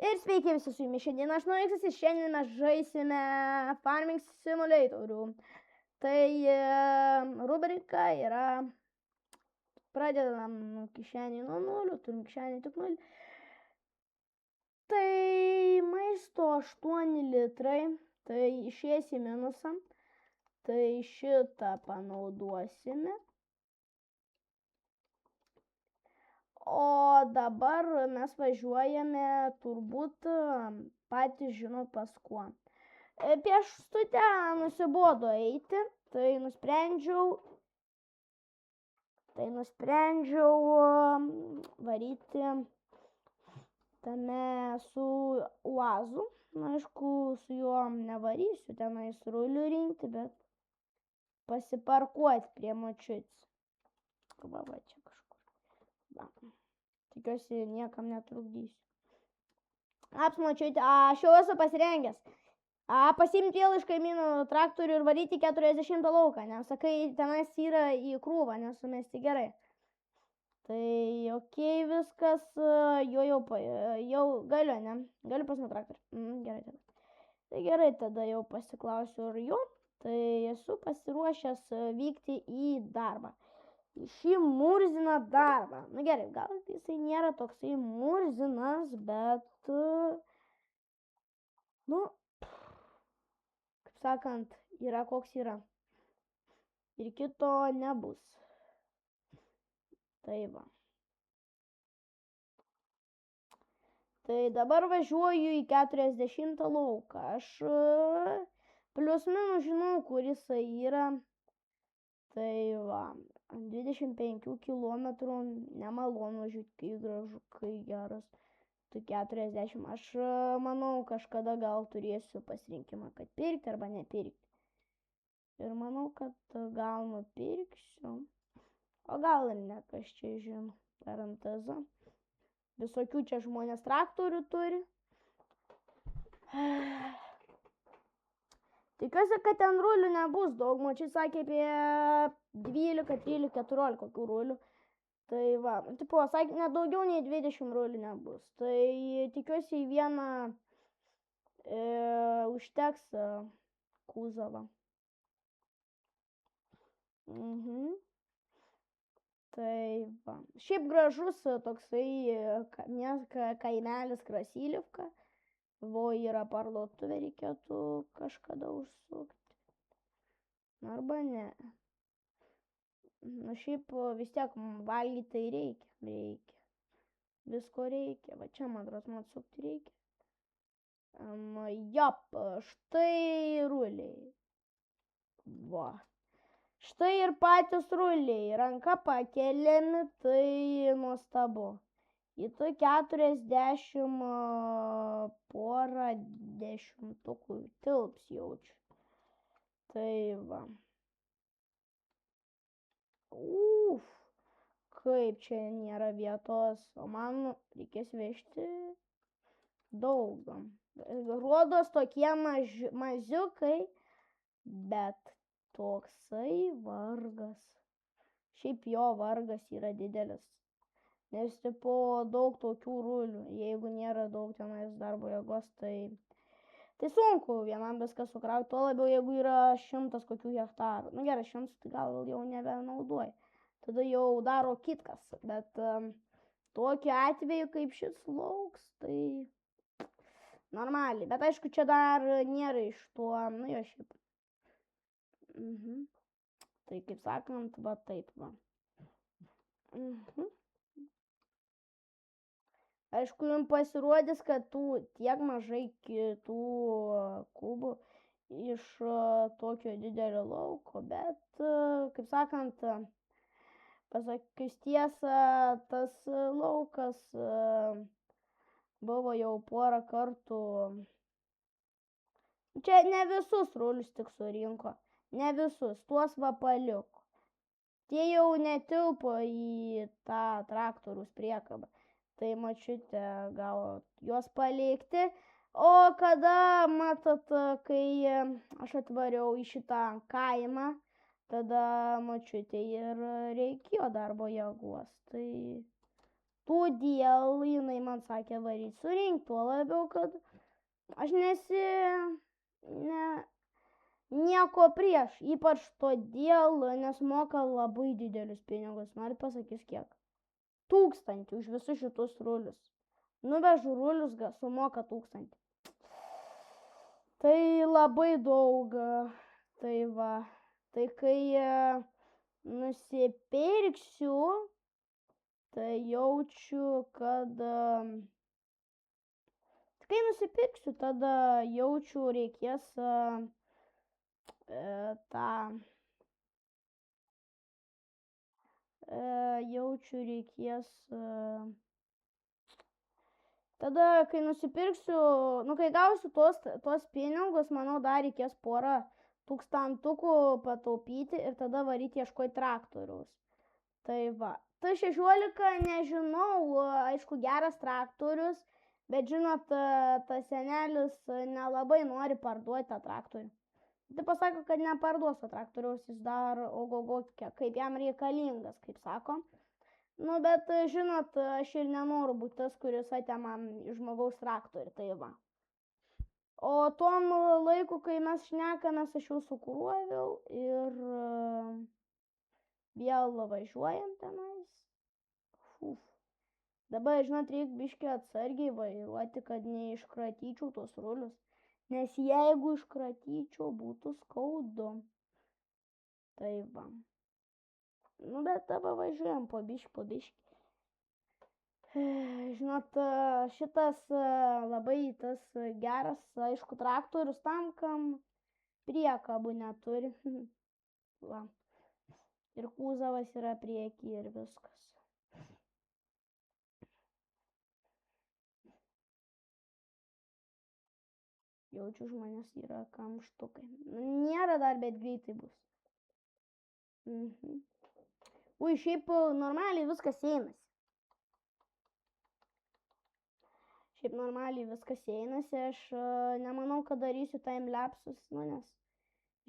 Ir sveiki visi su jumis šiandien, aš Nuiksis ir šiandien mes žaisime Farming Simulatorių. Tai rubrika yra, pradedam kišenį nuo 0, turim kišenį tik 0. Tai maisto 8 litrai, tai išės į minusą, tai šitą panaudosime. O dabar mes važiuojame turbūt patys žinot pas kuo. Pėstute nusibodo eiti, tai nusprendžiau varyti tame su uazu. Na, aišku, su juo nevarysiu tenais rulių rinkti, bet pasiparkuoti prie močiutės. Va, čia kažkur. Va. Tikiuosi, niekam netrukdysiu. Apsmočiuoti, aš jau esu pasirengęs. Pasiimti vėl iš kaimynų traktorių ir varyti 40 lauką, nes sakai, tenais yra į krūvą, nesumesti gerai. Tai okei, viskas, jau galiu, ne? Galiu pasiimti traktorių. Gerai tada. Tai gerai, tada jau pasiklausiu ir jo. Tai esu pasiruošęs vykti į darbą. Šį murziną darbą. Na gerai, gal jisai nėra toksai murzinas, bet, kaip sakant, yra koks yra. Ir kito nebus. Tai va. Tai dabar važiuoju į 40 lauką. Aš plius minus žinau, kur jisai yra. Tai va. 25 km nemalonu žiūrėti, kai gražu, kai geras. Tai 40. Aš manau, kažkada gal turėsiu pasirinkimą, kad pirkti arba nepirkti. Ir manau, kad gal nupirksiu. O gal ir ne, kas čia žino. Taranteza. Visokių čia žmonės traktorių turi. Tikiuosi, kad ten rulių nebus daug. Močiai sakė apie 12, 13, 14 kokių rulių. Tai va, tipo, sakė, net daugiau nei 20 rulių nebus. Tai tikiuosi į vieną užteks kūzavą. Tai va. Šiaip gražus toksai kaimelis Krasilivka. Yra parduotuvė, reikėtų kažkada užsukti. Arba ne. Na šiaip vis tiek valgyti tai reikia. Visko reikia. Va čia, man atrodo, atsukti reikia. Jop, štai ruliai. Va. Štai ir patys ruliai. Ranka pakeliami, tai nuostabu. Į tu 40 porą dešimtukų tilps jaučiu. Tai va. Kaip čia nėra vietos, o man reikės vežti daug. Rodos tokie mažiukai, bet toksai vargas. Šiaip jo vargas yra didelis. Nes tipo daug tokių rulių, jeigu nėra daug tenais darbo jėgos, tai sunku vienam viską sukrauti, tuo labiau jeigu yra 100 kokių hektarų. Nu gerai, 100 tai gal jau nebenaudoji, tada jau daro kitkas, bet tokiu atveju kaip šis lauks, tai normaliai, bet aišku čia dar nėra iš to, nu jo šiaip. Tai kaip sakant, va taip va. Aišku, jums pasirodys, kad tiek mažai kitų kubų iš tokio didelio lauko, bet, kaip sakant, pasakius tiesą, tas laukas buvo jau porą kartų. Čia ne visus rulius tik surinko, ne visus, tuos va paliko. Tie jau netilpo į tą traktoriaus priekabą. Tai močiutė gal juos palikti, o kada, matot, kai aš atvariau į šitą kaimą, tada močiutė ir reikėjo darbo jėgos, tai Todėl jinai man sakė varyti surinkti, tuo labiau, kad aš nieko prieš, ypač todėl, nes moka labai didelius pinigus, noriu pasakys kiek. 1000 už visus šitus rulius. Nuvežu rulius, sumoka 1000. Tai labai daug, tai va. Tai kai nusipirksiu, tai jaučiu, kad kai nusipirksiu, tada jaučiu reikės tada, kai nusipirksiu, kai gausiu tuos pinigus, manau, dar reikės porą tūkstantukų pataupyti ir tada varyti ieškoti traktoriaus. Tai va. Tai 16, nežinau, aišku, geras traktorius, bet žinot, tas senelis nelabai nori parduoti tą traktorių. Tai pasako, kad neparduos to traktoriaus, jis dar ogogo, kaip jam reikalingas, kaip sako. Bet žinot, aš ir nenoriu būti tas, kuris atema žmogaus traktorių, tai va. O tom laiku, kai mes šnekamės, aš jau sukruoviau ir vėl važiuojam tenais. Dabar, žinot, reikia biškį atsargiai vairuoti, kad neiškratyčiau tos rulius. Nes jeigu iškratyčiau, būtų skaudu. Tai va. Bet dabar važiuojam po biškį. Žinot, šitas labai tas geras, aišku, traktorius tam, kam priekabų neturi. Va. Ir kūzavas yra prieky ir viskas. Jaučiu, žmonės yra kamštukai. Nėra dar, bet greitai bus. Ui, šiaip normaliai viskas einasi. Aš nemanau, kad darysiu timelapsus, nes,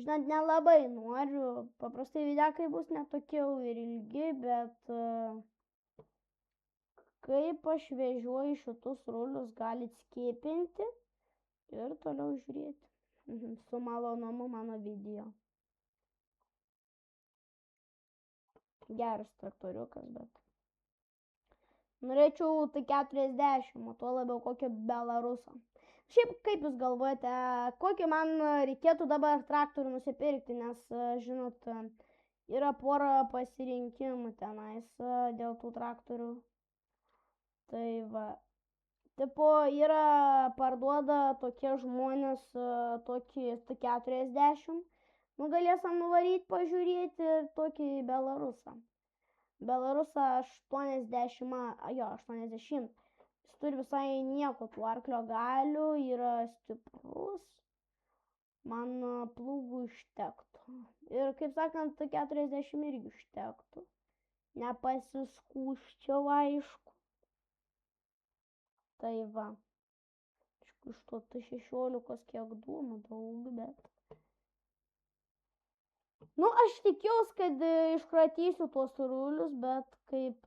žinot, nelabai noriu. Paprastai videkai bus netokie ir ilgi, bet kaip aš vežioju šitus rulius, galit skipinti ir toliau žiūrėti. Su malonumu mano video. Geras traktoriukas, bet norėčiau tai 40, o tuo labiau kokio Belarusą. Šiaip kaip jūs galvojate, kokį man reikėtų dabar traktorių nusipirkti, nes, žinot, yra pora pasirinkimų tenais dėl tų traktorių. Tai va. Tipo, yra parduoda tokie žmonės tokį 40. Galėsim nuvaryti, pažiūrėti tokį Belarusą. Belarusą 80. Jis turi visai nieko tų arklio galių, yra stiprus. Man plūgų užtektų. Ir, kaip sakant, 40 irgi užtektų. Nepasiskūščiau, aišku. Tai va. Iš to 16 kiek duomu daug, bet... aš tikėjausi, kad iškratysiu tuos rulius, bet kaip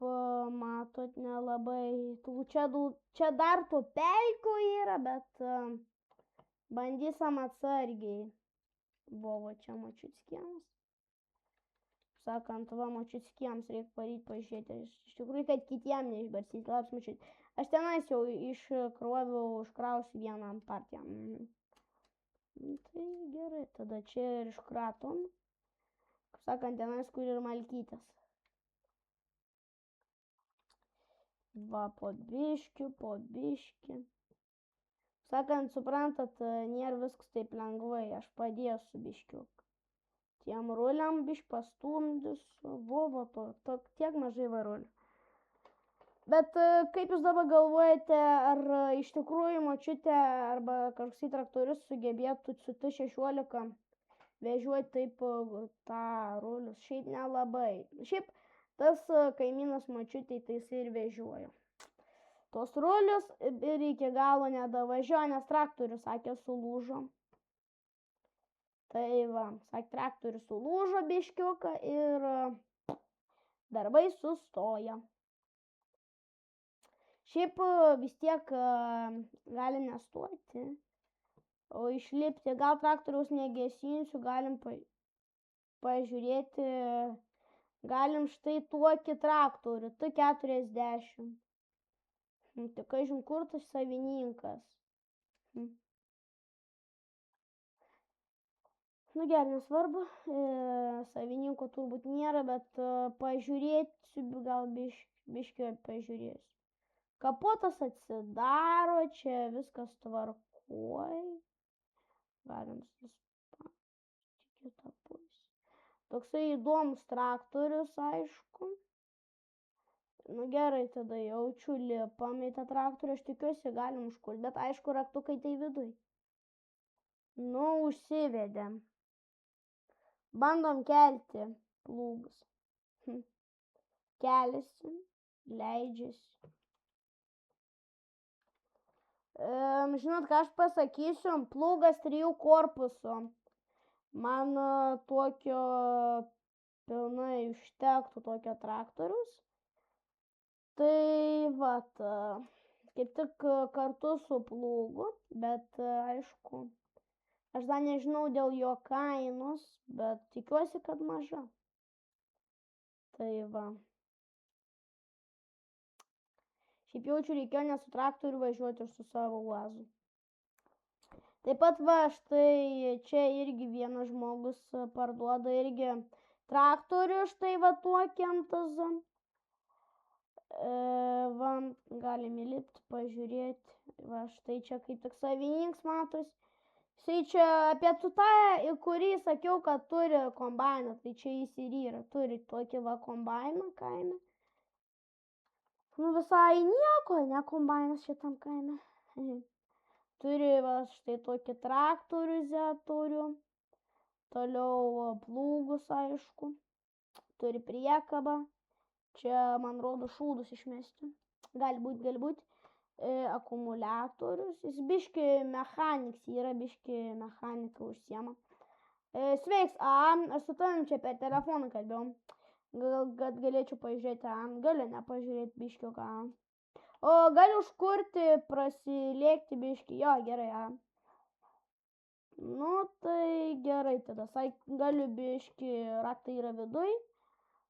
matot, nelabai. Čia dar tų pelkių yra, bet bandysim atsargiai. Buvo čia močiutskiems. Sakant, va, močiutskiems reikia paryti pažiūrėti. Iš tikrųjų, kad kitiem neišbarsyti. Labs močiut. Aš tenais jau užkrausiu vieną partiją. Tai gerai, tada čia ir iškratom. Sakant, tenais, kur ir malkytės. Va, po biškį. Sakant, suprantat, nėra viskas taip lengvai, aš padėsiu biškiuk. Tiem ruliam pastumdysiu, tiek mažai varulių. Bet kaip jūs dabar galvojate, ar iš tikrųjų močiutė arba kažkoks traktorius sugebėtų su T16 vežiuoti taip tą rulius? Šiaip nelabai. Šiaip tas kaimynas močiutei tai jis ir vežiojo. Tos rulius ir iki galo nedavažiuoja, nes traktorius, sakė, sulūžo. Tai va, sakė, traktorius sulūžo biškiuką ir darbai sustoja. Šiaip vis tiek gali nestoti, o išlipti. Gal traktoriaus negesinsiu, galim pažiūrėti. Galim štai tokį traktorių, T40. Tik kažin kur tas savininkas. Nu gerai, nesvarbu, savininko turbūt nėra, bet pažiūrėsiu, gal biškį pažiūrėsiu. Kapotas atsidaro, čia viskas tvarkoj. Galim suspausdinti kitą pusę. Toksai įdomus traktorius, aišku. Nu gerai, tada jaučiu, lipam į tą traktorių, aš tikiuosi galim užkult, bet aišku, raktukai tai viduj. Nu, užsivedėm. Bandom kelti plūgus. Keliasi, leidžiasi. Žinot, ką aš pasakysiu, plūgas 3 korpusų. Man tokio pilnai užtektų tokio traktorius. Tai vat, kaip tik kartu su plūgu, bet aišku, aš dar nežinau dėl jo kainos, bet tikiuosi, kad maža. Tai va. Šiaip jaučiu, reikėjo ne su traktoriu važiuoti ir su savo uazu. Taip pat va, štai čia irgi vienas žmogus parduoda irgi traktorių, štai va tokį antazą. Va, galim įlipti, pažiūrėti. Va, štai čia kaip tik savininkas matos. Jisai čia apie tą, į kurį sakiau, kad turi kombainą, tai čia jis ir yra. Turi tokį va kombainą kaime. Nu visai nieko, ne kombainas šitam kaime. Turi va štai tokį traktorių zetorių. Toliau plūgus, aišku. Turi priekabą. Čia, man rodo, šūdus išmesti. Gali būt. Akumuliatorius. Jis biški mechaniks, yra biški mechanika užsiema. Sveiks, aš su tavim čia per telefoną kalbėjom. Kad galėčiau pažiūrėti, galiu nepažiūrėti biškio ką. O galiu užkurti, prasilėkti biškį, jo, gerai, Nu, tai gerai tada, galiu biškį, raktai yra viduj.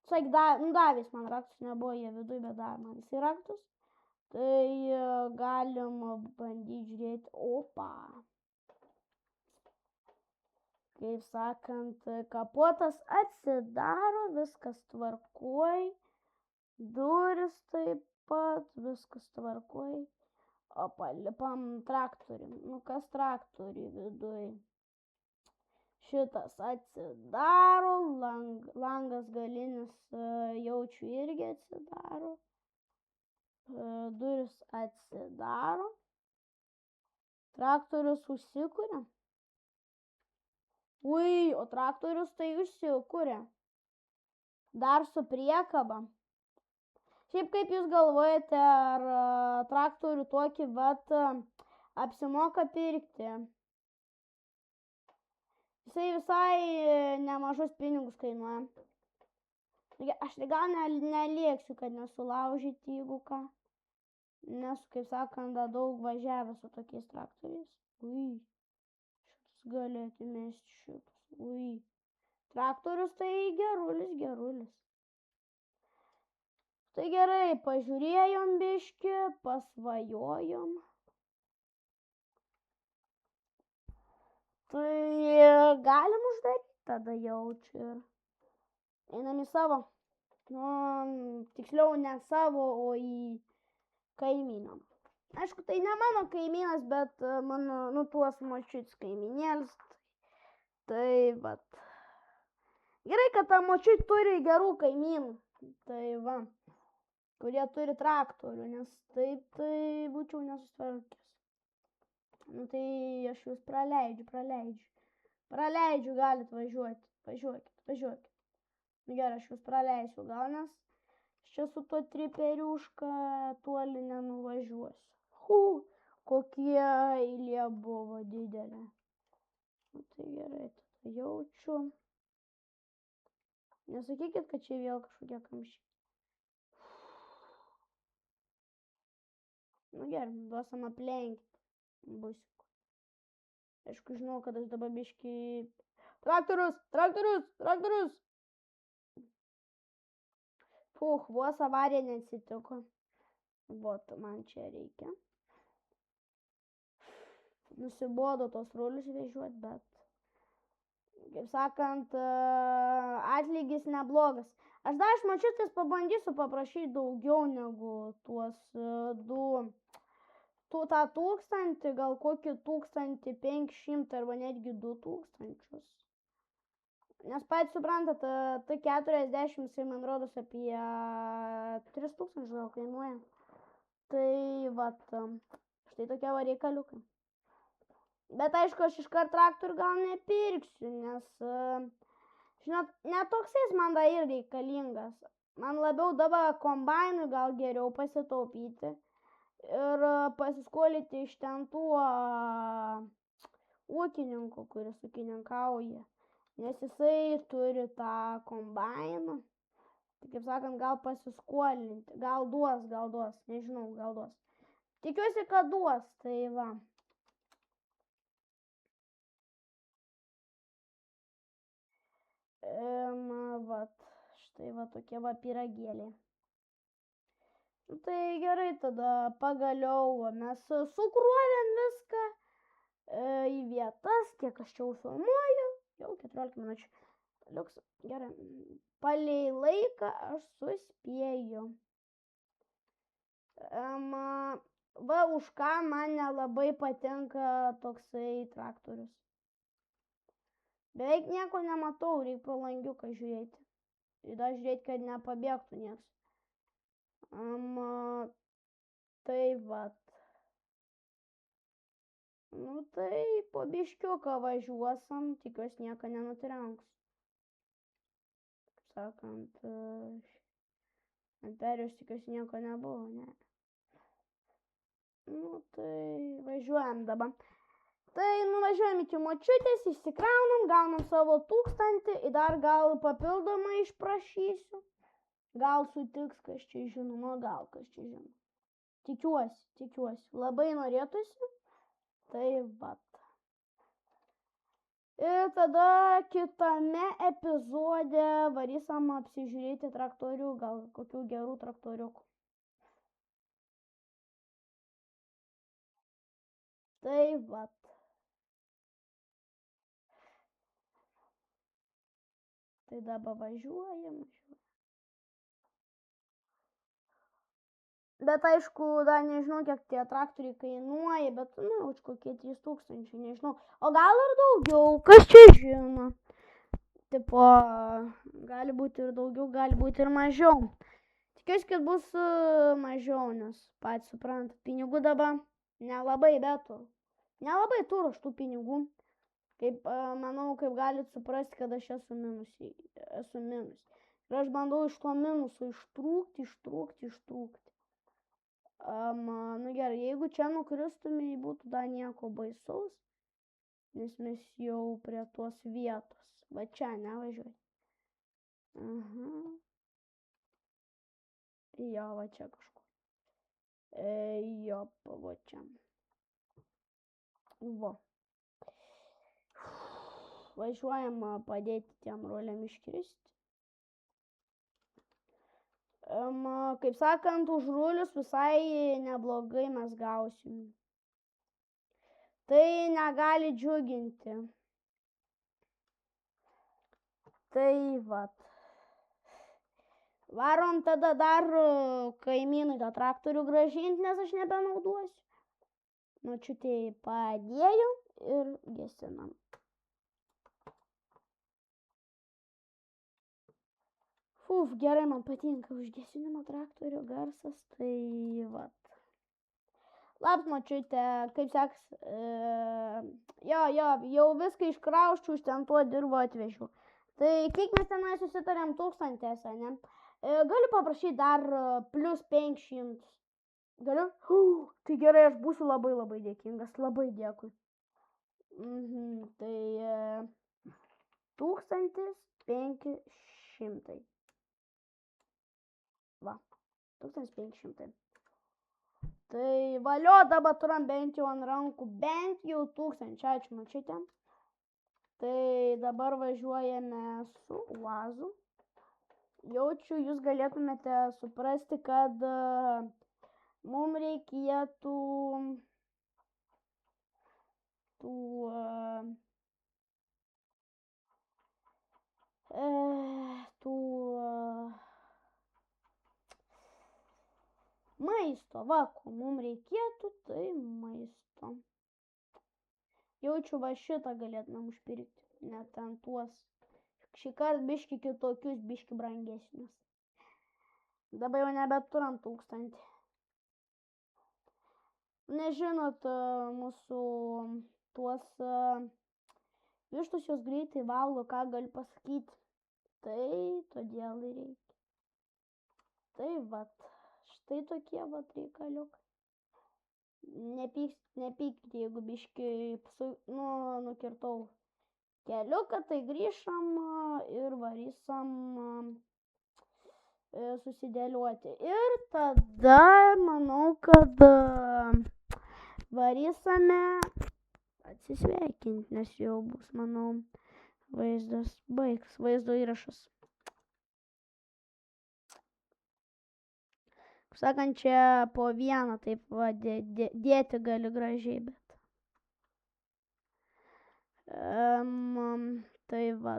Davės man raktus, nebuvo jie viduj, bet davė man visi raktus. Tai galim bandyti žiūrėti, opa. Kaip sakant, kapotas atsidaro, viskas tvarkoj. Duris taip pat, viskas tvarkoj. Opa, lipam traktorių. Nu, kas traktorių viduj? Šitas atsidaro, langas galinis jaučiu irgi atsidaro. Duris atsidaro. Traktorius užsikuria. Ui, o traktorius tai užsikuria. Dar su priekaba. Šiaip kaip jūs galvojate, ar traktorių tokį vat apsimoka pirkti? Jisai visai nemažus pinigus kainuoja. Aš gal nelieksiu, kad nesulaužyti, jeigu ką. Nes, kaip sakant, daug važiavę su tokiais traktoriais. Ui, šitas gali atmesti šitas. Ui, traktorius tai gerulis. Tai gerai, pažiūrėjom biškį, pasvajojom. Tai galim uždaryti, tada jaučiu ir einam į savo. Nu, tiksliau ne savo, o į kaimyną. Aišku, tai ne mano kaimynas, bet mano, tuos močiuts kaiminėlis. Tai vat. Gerai, kad ta močiut turi gerų kaimynų. Tai va. Kurie turi traktorių, nes taip tai būčiau nesusitvarkęs. Nu tai aš jūs praleidžiu. Praleidžiu, galit važiuoti. Važiuokit. Nu gerai, aš jūs praleisiu gal, nes čia su to triperiuška toli nenuvažiuosiu. Kokie eilė buvo didelė. Nu tai gerai, tada jaučiu. Nesakykit, kad čia vėl kažkokie kamščiai. Nu gerai, duosim aplenkti. Busiku. Aišku, žinau, kad aš dabar biški... Traktorius! Traktorius! Traktorius! Fuh, vos avarija neatsitiko. Vot, man čia reikia. Nusibodo tos rulius vežiuoti, bet... Kaip sakant, atlygis neblogas. Aš dar iš močiutės pabandysiu paprašyti daugiau negu tuos du... Tą 1000, gal kokį 1500 arba netgi 2000. Nes patys suprantat, T40 man rodos apie 3000 gal kainuoja. Tai vat, štai tokie va reikaliukai. Bet aišku, aš iškart traktorių gal nepirksiu, nes, žinot, netoksais man da ir reikalingas. Man labiau dabar kombainui gal geriau pasitaupyti ir pasiskolinti iš ten tų ūkininkų, kuris ūkininkauja. Nes jisai turi tą kombainą. Tai kaip sakant, gal pasiskolinti. Gal duos, nežinau, gal duos. Tikiuosi, kad duos, tai va. Vat, štai va tokie va pyragėliai. Tai gerai, tada pagaliau mes sukruovėm viską į vietas, kiek aš čia filmuoju, jau 14 minučių. Liuks, gerai, palei laiką aš suspėju. Va, už ką man nelabai patinka toksai traktorius. Beveik nieko nematau, reikia pro langiuką žiūrėti. Ir dar žiūrėti, kad nepabėgtų nieks. Tai vat. Nu tai po biškiuką važiuosim, tikiuosi nieko nenutrenks. Kaip sakant, ant perėjos tikiuosi nieko nebuvo, ne. Nu tai važiuojam dabar. Tai nuvažiuojam iki močiutės, išsikraunam, gaunam savo 1000 ir dar gal papildomai išprašysiu. Gal sutiks, kas čia žinoma, gal kas čia žinoma. Tikiuosi. Labai norėtųsi. Tai vat. Ir tada kitame epizode varysim apsižiūrėti traktorių, gal kokių gerų traktoriukų. Tai vat. Tai dabar važiuojam. Bet aišku, dar nežinau, kiek tie traktoriai kainuoja, bet, už kokie 3000, nežinau. O gal ir daugiau, kas čia žino. Tipo, gali būti ir daugiau, gali būti ir mažiau. Tikiuosi, kad bus mažiau, nes patys supranta, pinigų dabar nelabai betų. Nelabai turiu aš tų pinigų. Kaip, manau, kaip galit suprasti, kad aš esu minus. Ir aš bandau iš to minuso ištrūkti. Nu gerai, jeigu čia nukristume, būtų dar nieko baisaus, nes mes jau prie tos vietos. Va čia, nevažiuoju. Jo, va čia kažkur. Jo, va čia. Va. Važiuojam padėti tiem ruliam iškristi. Kaip sakant, už rulius visai neblogai mes gausim. Tai negali džiuginti. Tai vat. Varom tada dar kaimynui tą traktorių gražinti, nes aš nebenauduosiu. Močiutei padėjau ir gesinam. Gerai, man patinka užgesinimo traktorių garsas, tai vat. Labs, močiute, kaip seks, jau viską iškrauščiau, iš ten tuo dirbo atvežiu. Tai kiek mes tenai susitarėm 1000, ne? Galiu paprašyti dar plus 500. Galiu? Tai gerai, aš būsiu labai labai dėkingas, labai dėkui. Tai 1500. Va, 1500. Tai valio, dabar turim bent jau ant rankų, bent jau 1000, ačiū močiutė. Tai dabar važiuojame su UAZu. Jaučiu, jūs galėtumėte suprasti, kad mums reikėtų maisto, va, ko mums reikėtų, tai maisto. Jaučiu, va šitą galėtumėm užpirkti, net ant tuos. Šį kartą biški kitokius, biški brangesnius. Dabar jau nebeturam 1000. Nežinot, mūsų tuos vištus jos greitai valgo, ką galiu pasakyti. Tai todėl ir reikia. Tai vat, štai tokie vat reikaliukai. Nepykit, jeigu biški nukirtau keliuką, tai grįžtam ir varysim susidėlioti. Ir tada manau, kad varysime atsisveikinti, nes jau bus, manau, vaizdo įrašas. Sakant, čia po vieną taip va, dėti gali gražiai, bet. Tai va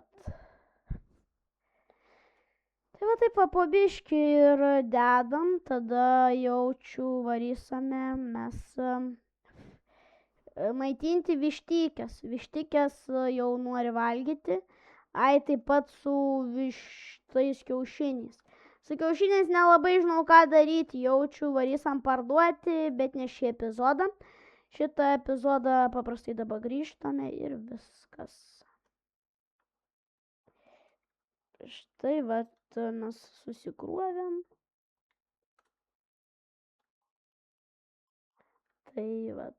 taip va po biškį ir dedam, tada jaučiu varysime mes maitinti vištikės. Vištikės jau nori valgyti, taip pat su vištais kiaušiniais. Su kiaušiniais nelabai žinau, ką daryti, jaučiu varysam parduoti, bet ne šį epizodą. Šitą epizodą paprastai dabar grįžtame ir viskas. Štai vat mes susikruovėm. Tai vat.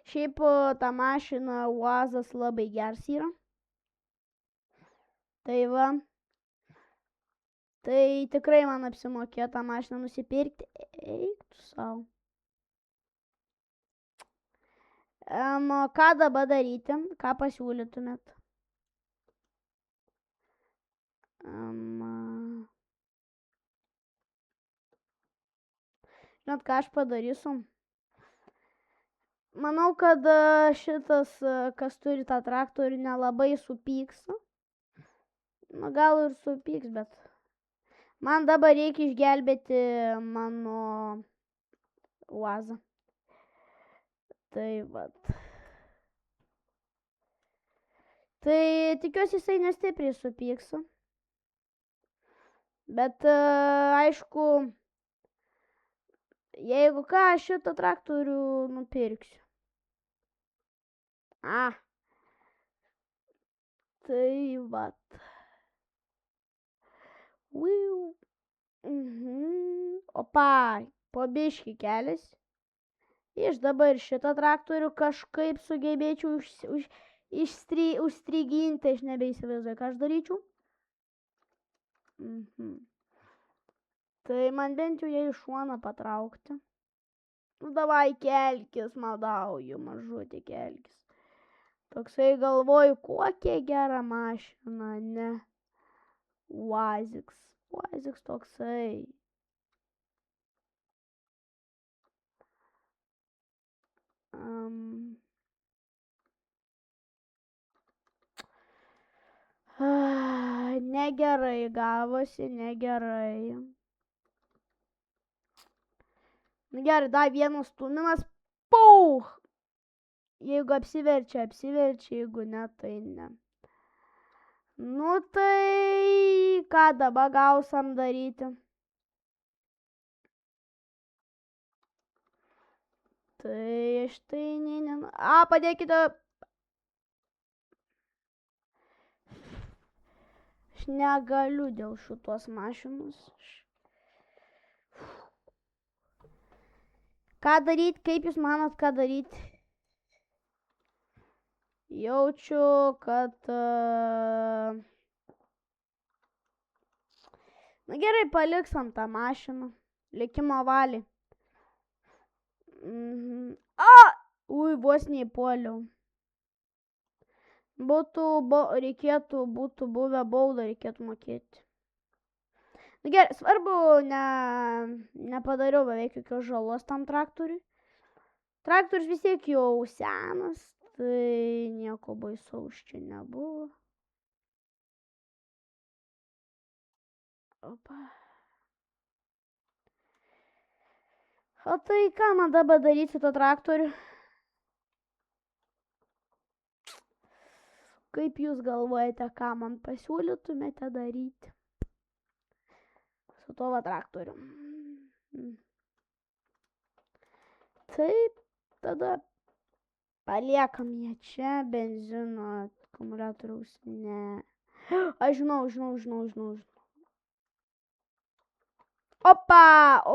Šiaip ta mašina UAZas labai geras yra. Tai va. Tai tikrai man apsimokėjo tą mašiną nusipirkti. Eik tu savo. Ką dabar daryti? Ką pasiūlytumėt? Žinot, ką aš padarysiu? Manau, kad šitas, kas turi tą traktorių, nelabai supyks. Gal ir supyks, bet man dabar reikia išgelbėti mano UAZą. Tai vat. Tai tikiuosi jisai nestipriai supyks. Bet aišku, jeigu ką, šitą traktorių nupirksiu. Tai vat. Opa, po biškį kelias. Iš dabar šitą traktorių kažkaip sugebėčiau užstriginti, aš nebeįsivaizduoju, ką aš daryčiau. Tai man bent jau ją iš šono patraukti. Davai, kelkis, maldauju, mažutė, kelkis. Toksai galvoju, kokia gera mašina, ne? UAZiks toksai. Negerai gavosi, negerai. Gerai, dar vienas stūmimas. Pauch! Jeigu apsiverčia, jeigu ne, tai ne. Nu tai, ką dabar gausim daryti? Tai štai ne. Padėkite. Aš negaliu dėl šitos mašinos. Ką daryti, kaip jūs manot, ką daryti? Jaučiu, kad... Na gerai, paliksam tą mašiną. Likimo valiai. Ui, vos neįpuoliau. Būtų buvę baudą, reikėtų mokėti. Na gerai, svarbu, nepadariau beveik jokios žalos tam traktoriui. Traktorius vis tiek jau senas, tai nieko baisaus čia nebuvo. Opa. O tai ką man dabar daryti su to traktoriu? Kaip jūs galvojate, ką man pasiūlytumėte daryti su to traktoriu? Taip, tada paliekam ją čia, benzino akumuliatoriaus, ne. Aš žinau. Opa.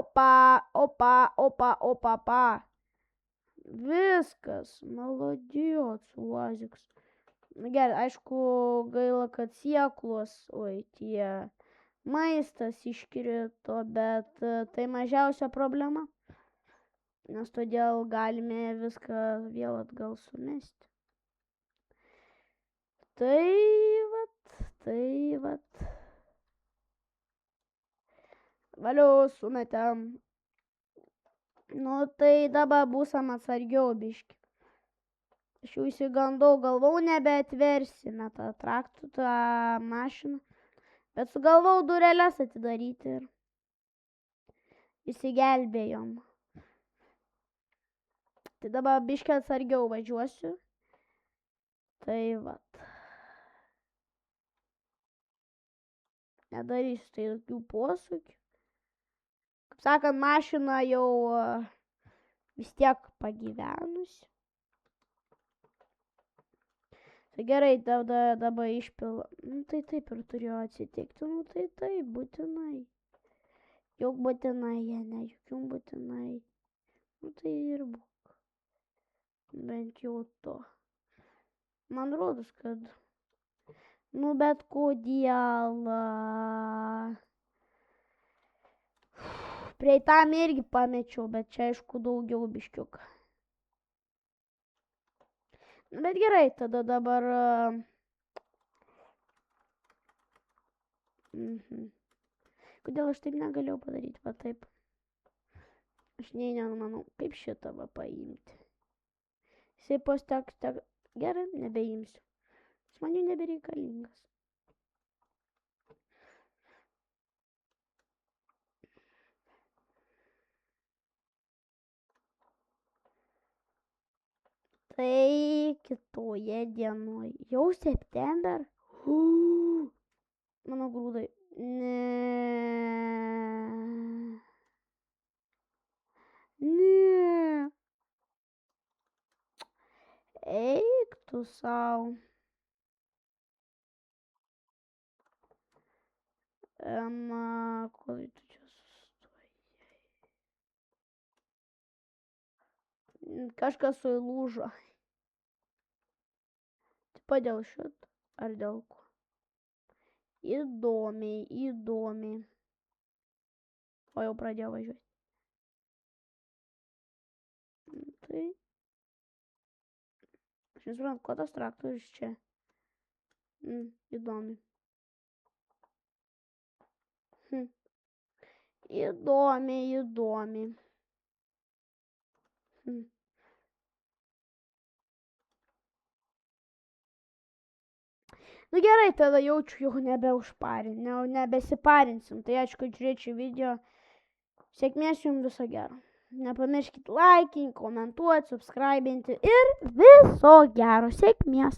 Viskas, melodijos, uoziks. Na gerai, aišku, gaila, kad sieklos, tie maistas iškrito, bet tai mažiausia problema. Nes todėl galime viską vėl atgal sumesti. Tai vat. Valiau, sumetėm. Nu, tai dabar būsam atsargiau biški. Aš jau įsigandau, galvau, nebeatversime tą mašiną. Bet sugalvau dureles atidaryti ir įsigelbėjom. Tai dabar biški atsargiau važiuosiu. Tai vat. Nedarysiu tai jokių posūkių. Kaip sakant, mašina jau vis tiek pagyvenusi. Tai gerai, dabar išpila. Nu, tai taip ir turėjo atsitikti. Nu, tai taip, būtinai. Juk būtinai, ne, juk būtinai. Nu, tai ir būk. Bent jau to. Man rodos, kad... Nu, bet kodėl... Prie tam irgi pamečiau, bet čia aišku daugiau biškiuką. Bet gerai, tada dabar... Kodėl aš taip negalėjau padaryti, va taip. Aš nemanau, kaip šitą va paimti. Jisai postek... Gerai, nebeimsiu. Jis man jau nebereikalingas. Tai kitoje dienoje. Jau september. Mano grūdai. Ne. Eik tu sau. Kol tu čia sustojai. Kažkas sulūžo. Tai dėl šito ar dėl ko? Įdomiai. O jau pradėjo važiuoti. Tai. Aš nesuprantu, ko tas traktorius čia. Įdomiai. Įdomiai. Nu gerai, tada jaučiu jau nebesiparinsim. Tai aišku, žiūrėčiau video. Sėkmės jums, viso gero. Nepamirškit laikinti, komentuoti, subscribinti ir viso gero. Sėkmės.